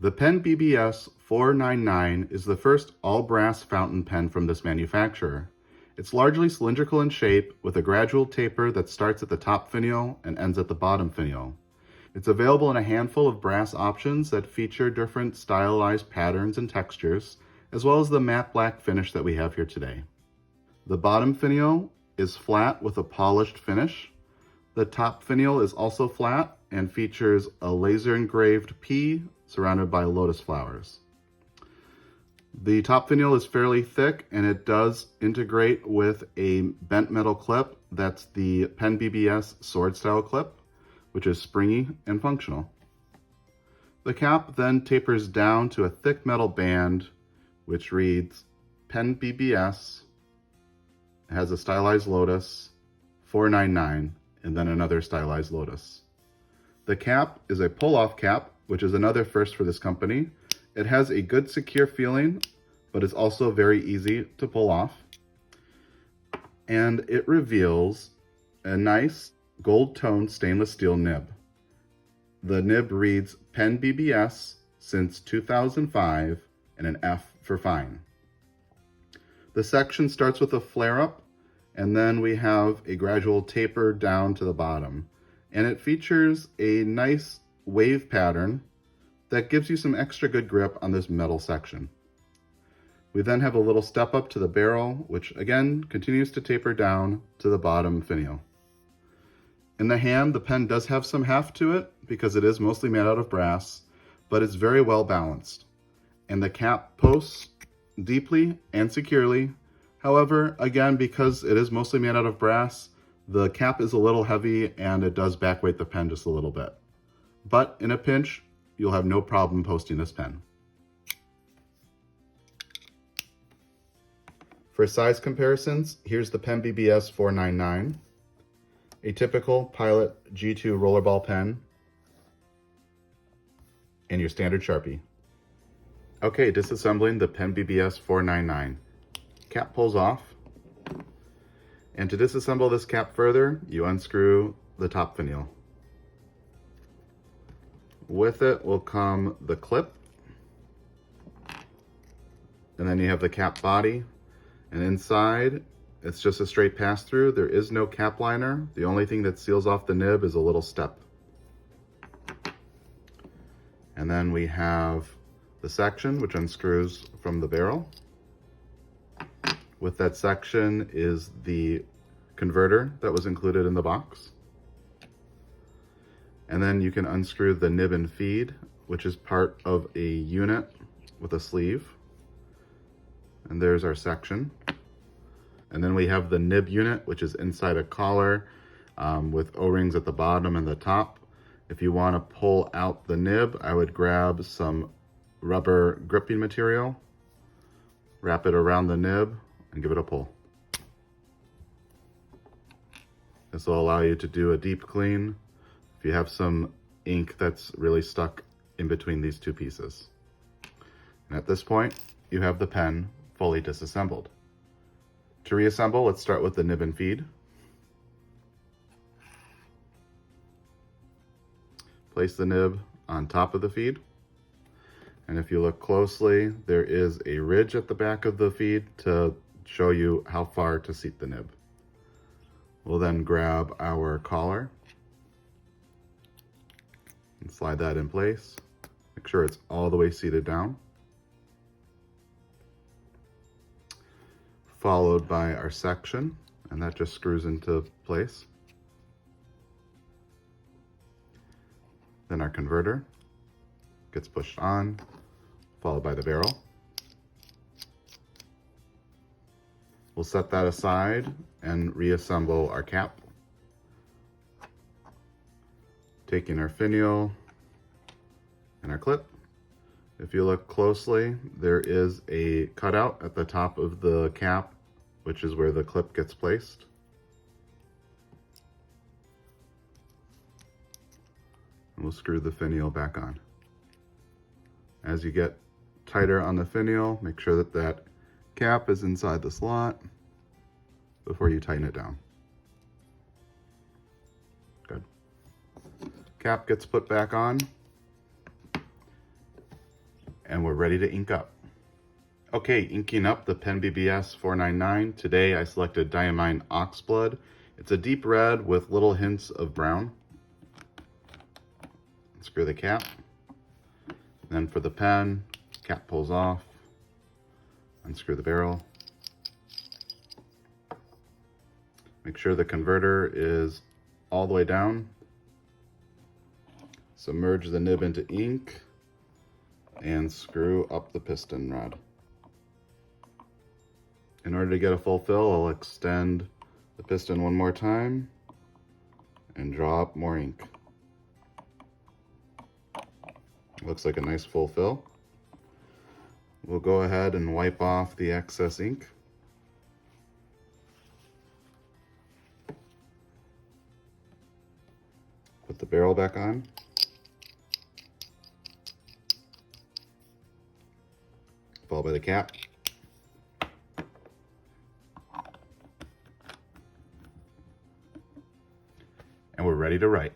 The PenBBS 499 is the first all-brass fountain pen from this manufacturer. It's largely cylindrical in shape with a gradual taper that starts at the top finial and ends at the bottom finial. It's available in a handful of brass options that feature different stylized patterns and textures, as well as the matte black finish that we have here today. The bottom finial is flat with a polished finish. The top finial is also flat and features a laser engraved P surrounded by lotus flowers. The top finial is fairly thick and it does integrate with a bent metal clip. That's the PenBBS sword style clip, which is springy and functional. The cap then tapers down to a thick metal band which reads PenBBS. It has a stylized lotus, 499, and then another stylized lotus. The cap is a pull-off cap, which is another first for this company. It has a good secure feeling, but it's also very easy to pull off. And it reveals a nice gold-toned stainless steel nib. The nib reads PenBBS since 2005 and an F for fine. The section starts with a flare-up, and then we have a gradual taper down to the bottom. And it features a nice wave pattern that gives you some extra good grip on this metal section. We then have a little step up to the barrel, which again continues to taper down to the bottom finial. In the hand, the pen does have some heft to it because it is mostly made out of brass, but it's very well balanced. And the cap posts deeply and securely. However, again, because it is mostly made out of brass, the cap is a little heavy and it does backweight the pen just a little bit. But in a pinch, you'll have no problem posting this pen. For size comparisons, here's the PenBBS 499, a typical Pilot G2 rollerball pen, and your standard Sharpie. Okay, disassembling the PenBBS 499. Cap pulls off. And to disassemble this cap further, you unscrew the top finial. With it will come the clip, and then you have the cap body, and inside it's just a straight pass-through. There is no cap liner. The only thing that seals off the nib is a little step. And then we have the section which unscrews from the barrel. With that section is the converter that was included in the box. And then you can unscrew the nib and feed, which is part of a unit with a sleeve. And there's our section. And then we have the nib unit, which is inside a collar with O-rings at the bottom and the top. If you want to pull out the nib, I would grab some rubber gripping material, wrap it around the nib, and give it a pull. This will allow you to do a deep clean if you have some ink that's really stuck in between these two pieces. And at this point, you have the pen fully disassembled. To reassemble, let's start with the nib and feed. Place the nib on top of the feed. And if you look closely, there is a ridge at the back of the feed to show you how far to seat the nib. We'll then grab our collar and slide that in place. Make sure it's all the way seated down. Followed by our section, and that just screws into place. Then our converter gets pushed on, followed by the barrel. We'll set that aside and reassemble our cap. Taking our finial and our clip. If you look closely, there is a cutout at the top of the cap, which is where the clip gets placed. And we'll screw the finial back on. As you get tighter on the finial, make sure that that cap is inside the slot before you tighten it down. Good. Cap gets put back on. And we're ready to ink up. Okay, inking up the PenBBS 499. Today I selected Diamine Oxblood. It's a deep red with little hints of brown. Screw the cap. Then for the pen, cap pulls off. Unscrew the barrel. Make sure the converter is all the way down. Submerge the nib into ink and screw up the piston rod. In order to get a full fill, I'll extend the piston one more time and draw up more ink. Looks like a nice full fill. We'll go ahead and wipe off the excess ink. Put the barrel back on. Followed by the cap. And we're ready to write.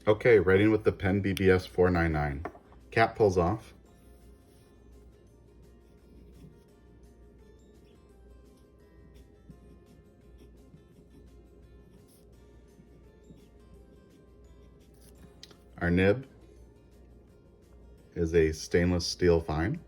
Okay, writing with the PenBBS 499. Cap pulls off. Our nib is a stainless steel fine.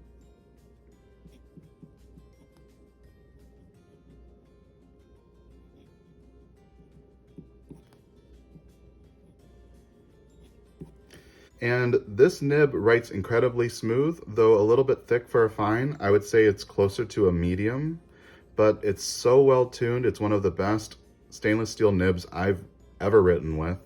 And this nib writes incredibly smooth, though a little bit thick for a fine. I would say it's closer to a medium, but it's so well tuned. It's one of the best stainless steel nibs I've ever written with.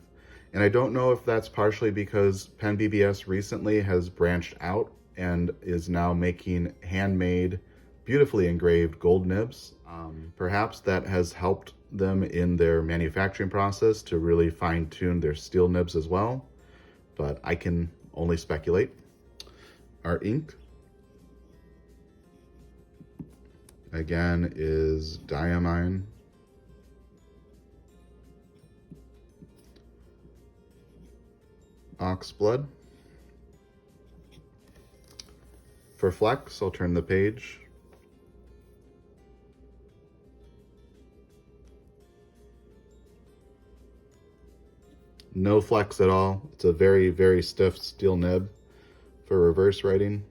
And I don't know if that's partially because PenBBS recently has branched out and is now making handmade, beautifully engraved gold nibs. Perhaps that has helped them in their manufacturing process to really fine-tune their steel nibs as well, but I can only speculate. Our ink, again, is Diamine. Oxblood. For flex, I'll turn the page. No flex at all. It's a very, very stiff steel nib for reverse writing.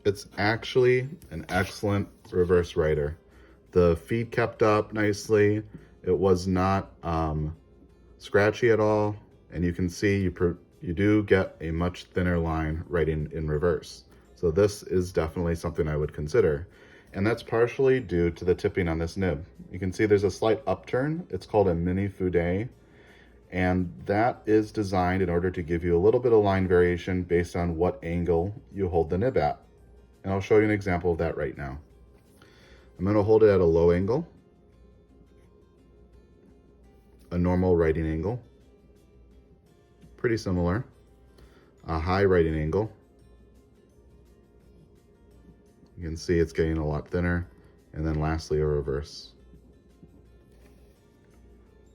It's actually an excellent reverse writer. The feed kept up nicely. It was not scratchy at all. And you can see you do get a much thinner line writing in reverse. So this is definitely something I would consider. And that's partially due to the tipping on this nib. You can see there's a slight upturn. It's called a mini fude. And that is designed in order to give you a little bit of line variation based on what angle you hold the nib at. And I'll show you an example of that right now. I'm going to hold it at a low angle, a normal writing angle, pretty similar, a high writing angle. You can see it's getting a lot thinner, and then lastly a reverse.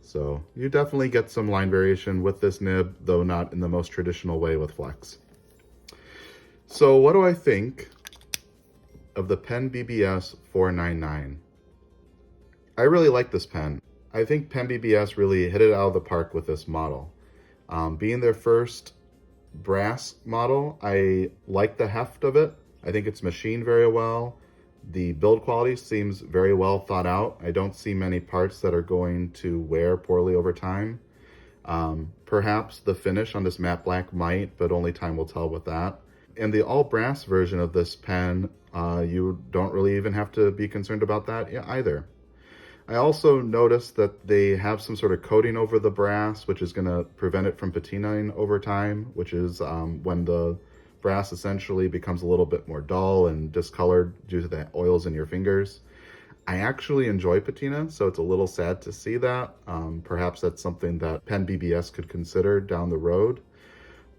So you definitely get some line variation with this nib, though not in the most traditional way with flex. So what do I think of the PenBBS 499? I really like this pen. I think PenBBS really hit it out of the park with this model. Being their first brass model, I like the heft of it. I think it's machined very well. The build quality seems very well thought out. I don't see many parts that are going to wear poorly over time. Perhaps the finish on this matte black might, but only time will tell with that. And the all brass version of this pen, you don't really even have to be concerned about that either. I also noticed that they have some sort of coating over the brass, which is going to prevent it from patinaing over time, which is when the brass essentially becomes a little bit more dull and discolored due to the oils in your fingers. I actually enjoy patina, so it's a little sad to see that. Perhaps that's something that PenBBS could consider down the road.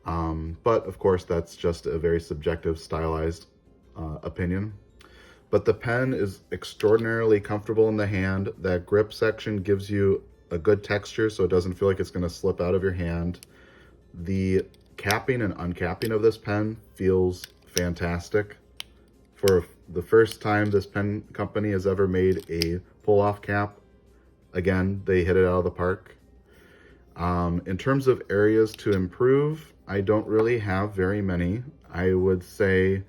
But of course, that's just a very subjective, stylized opinion. But the pen is extraordinarily comfortable in the hand. That grip section gives you a good texture so it doesn't feel like it's going to slip out of your hand. The capping and uncapping of this pen feels fantastic. For the first time this pen company has ever made a pull-off cap, again, they hit it out of the park. In terms of areas to improve, I don't really have very many. I would say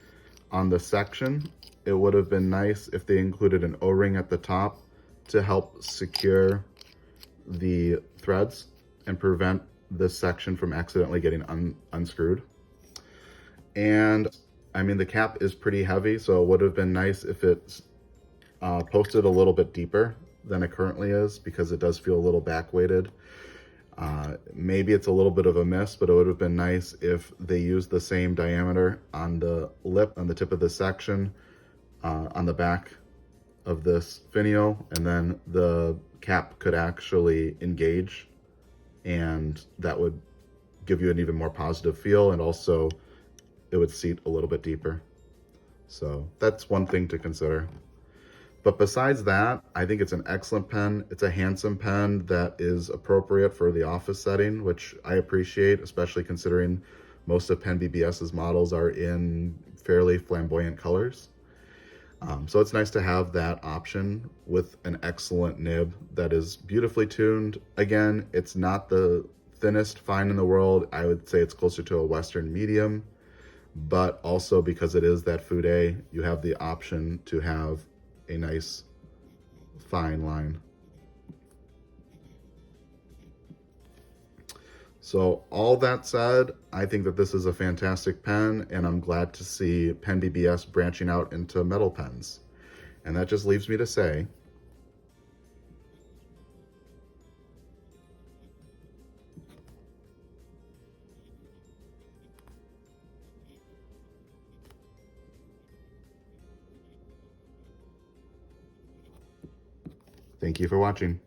on the section, it would have been nice if they included an O-ring at the top to help secure the threads and prevent this section from accidentally getting unscrewed. And I mean, the cap is pretty heavy, so it would have been nice if it's posted a little bit deeper than it currently is, because it does feel a little back weighted. Maybe it's a little bit of a miss, but it would have been nice if they used the same diameter on the lip, on the tip of this section, on the back of this finial, and then the cap could actually engage, and that would give you an even more positive feel, and also it would seat a little bit deeper. So that's one thing to consider. But besides that, I think it's an excellent pen. It's a handsome pen that is appropriate for the office setting, which I appreciate, especially considering most of PenBBS's models are in fairly flamboyant colors. So it's nice to have that option with an excellent nib that is beautifully tuned. Again, it's not the thinnest fine in the world. I would say it's closer to a Western medium, but also because it is that Fude, you have the option to have a nice fine line. So all that said, I think that this is a fantastic pen, and I'm glad to see PenBBS branching out into metal pens. And that just leaves me to say, thank you for watching.